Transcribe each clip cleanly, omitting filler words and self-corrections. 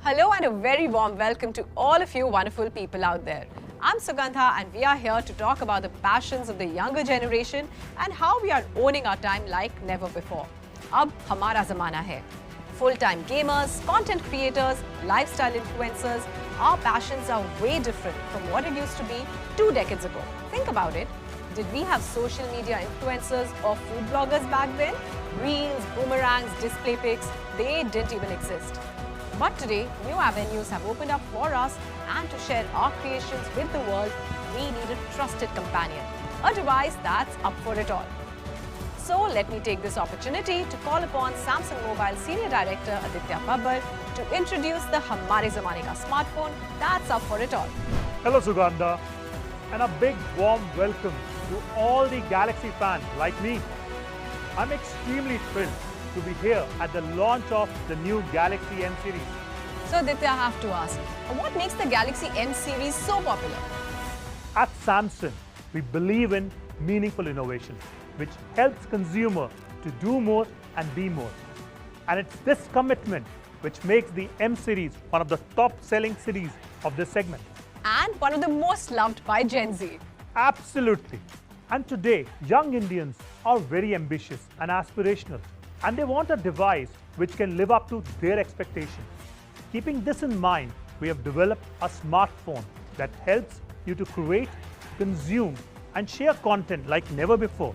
Hello and a very warm welcome to all of you wonderful people out there. I'm Sugandha and we are here to talk about the passions of the younger generation and how we are owning our time like never before. Ab hamara zamana hai. Full-time gamers, content creators, lifestyle influencers, our passions are way different from what it used to be 2 decades ago. Think about it. Did we have social media influencers or food bloggers back then? Reels, boomerangs, display pics, they didn't even exist. But today, new avenues have opened up for us, and to share our creations with the world, we need a trusted companion, a device that's up for it all. So let me take this opportunity to call upon Samsung Mobile Senior Director Aditya Babbar to introduce the Hamare Zamane Ka smartphone that's up for it all. Hello Sugandha, and a big warm welcome to all the Galaxy fans like me. I'm extremely thrilled to be here at the launch of the new Galaxy M series. So Aditya, I have to ask, what makes the Galaxy M series so popular? At Samsung, we believe in meaningful innovation, which helps consumer to do more and be more. And it's this commitment which makes the M series one of the top-selling series of this segment. And one of the most loved by Gen Z. Absolutely. And today, young Indians are very ambitious and aspirational, and they want a device which can live up to their expectations. Keeping this in mind, we have developed a smartphone that helps you to create, consume, and share content like never before.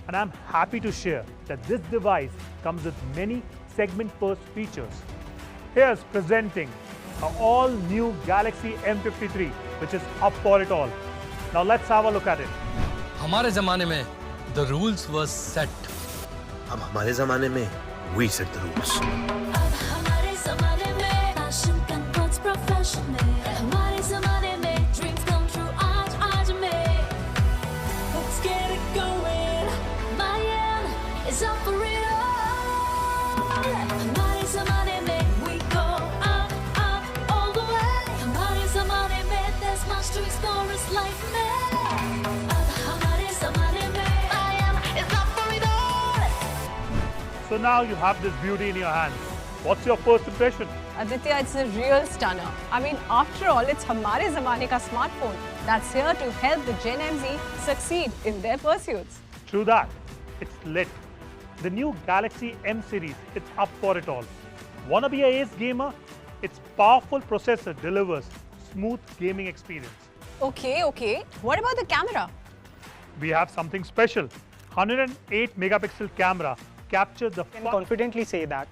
And I'm happy to share that this device comes with many segment-first features. Here's presenting an all-new Galaxy M53, which is up for it all. Now let's have a look at it. हमारे ज़माने में the rules were set. अब हमारे ज़माने में we set the rules. अब हमारे ज़माने में passion converts profession में. हमारे ज़माने में dreams come true आज में. Let's get it going. My end is up for it all. हमारे ज़माने में we go up all the way. हमारे ज़माने में there's much to explore as life may. So now you have this beauty in your hands. What's your first impression? Aditya, it's a real stunner. I mean, after all, it's Hamare Zamane Ka smartphone that's here to help the Gen MZ succeed in their pursuits. True that. It's lit. The new Galaxy M series, it's up for it all. Wanna be a ace gamer? Its powerful processor delivers smooth gaming experience. Okay. What about the camera? We have something special. 108 megapixel camera capture the can confidently say that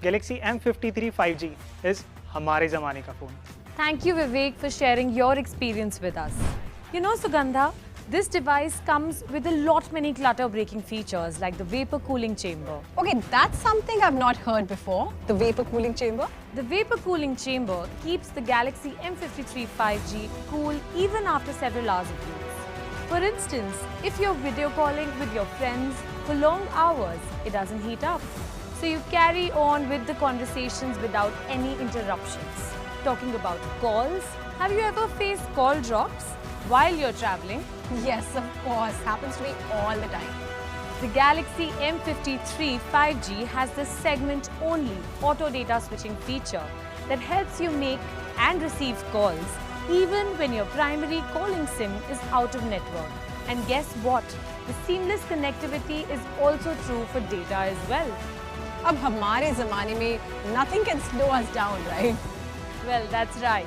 Galaxy M53 5G is Hamare Zamane Ka phone. Thank you, Vivek, for sharing your experience with us. You know, Sugandha, this device comes with a lot many clutter-breaking features like the vapor cooling chamber. Okay, that's something I've not heard before, the vapor cooling chamber. The vapor cooling chamber keeps the Galaxy M53 5G cool even after several hours of use. For instance, if you're video calling with your friends for long hours, it doesn't heat up. So you carry on with the conversations without any interruptions. Talking about calls, have you ever faced call drops while you're traveling? Yes, of course. Happens to me all the time. The Galaxy M53 5G has this segment-only auto data switching feature that helps you make and receive calls even when your primary calling SIM is out of network. And guess what? The seamless connectivity is also true for data as well. Ab hamare zamane mein nothing can slow us down, right? Well, that's right.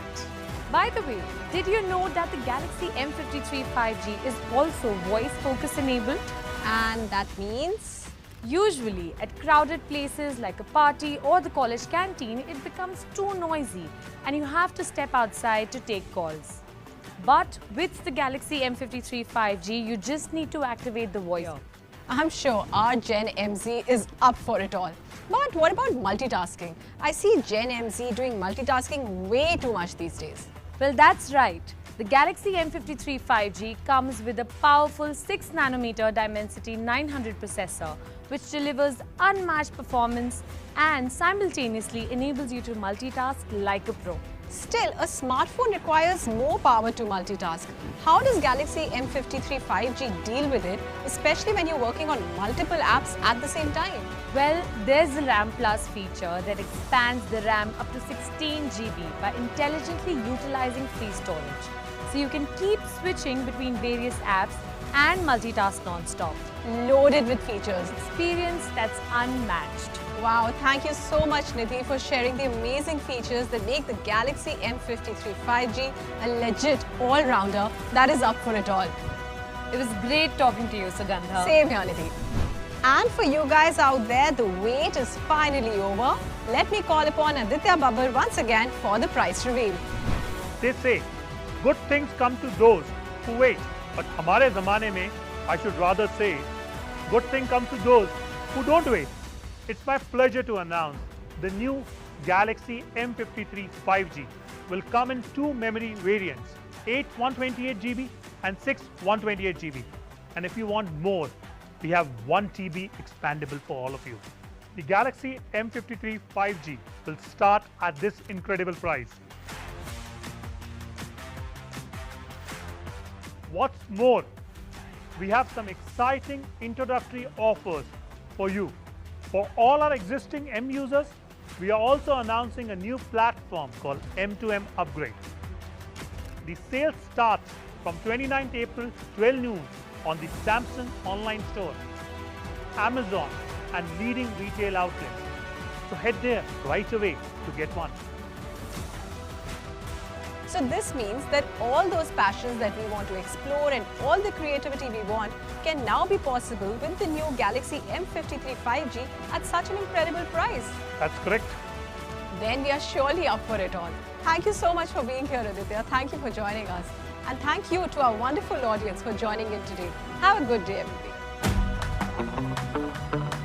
By the way, did you know that the Galaxy M53 5G is also voice focus enabled? And that means? Usually, at crowded places like a party or the college canteen, it becomes too noisy and you have to step outside to take calls. But with the Galaxy M53 5G, you just need to activate the voice. I'm sure our Gen MZ is up for it all. But what about multitasking? I see Gen MZ doing multitasking way too much these days. Well, that's right. The Galaxy M53 5G comes with a powerful 6nm Dimensity 900 processor, which delivers unmatched performance and simultaneously enables you to multitask like a pro. Still, a smartphone requires more power to multitask. How does Galaxy M53 5G deal with it, especially when you're working on multiple apps at the same time? Well, there's the RAM Plus feature that expands the RAM up to 16 GB by intelligently utilizing free storage. So you can keep switching between various apps and multitask non-stop. Loaded with features. Experience that's unmatched. Wow, thank you so much, Nidhi, for sharing the amazing features that make the Galaxy M53 5G a legit all-rounder that is up for it all. It was great talking to you, Sugandha. Same here, Nidhi. And for you guys out there, the wait is finally over. Let me call upon Aditya Babbar once again for the price reveal. They say, good things come to those who wait. But हमारे ज़माने में, I should rather say, good thing comes to those who don't wait. It's my pleasure to announce the new Galaxy M53 5G will come in two memory variants, 8 128GB and 6 128GB. And if you want more, we have 1 TB expandable for all of you. The Galaxy M53 5G will start at this incredible price. What's more, we have some exciting introductory offers for you. For all our existing M users, we are also announcing a new platform called M2M Upgrade. The sale starts from 29th April 12 noon on the Samsung online store, Amazon and leading retail outlets. So head there right away to get one. So this means that all those passions that we want to explore and all the creativity we want can now be possible with the new Galaxy M53 5G at such an incredible price. That's correct. Then we are surely up for it all. Thank you so much for being here, Aditya. Thank you for joining us. And thank you to our wonderful audience for joining in today. Have a good day, everybody.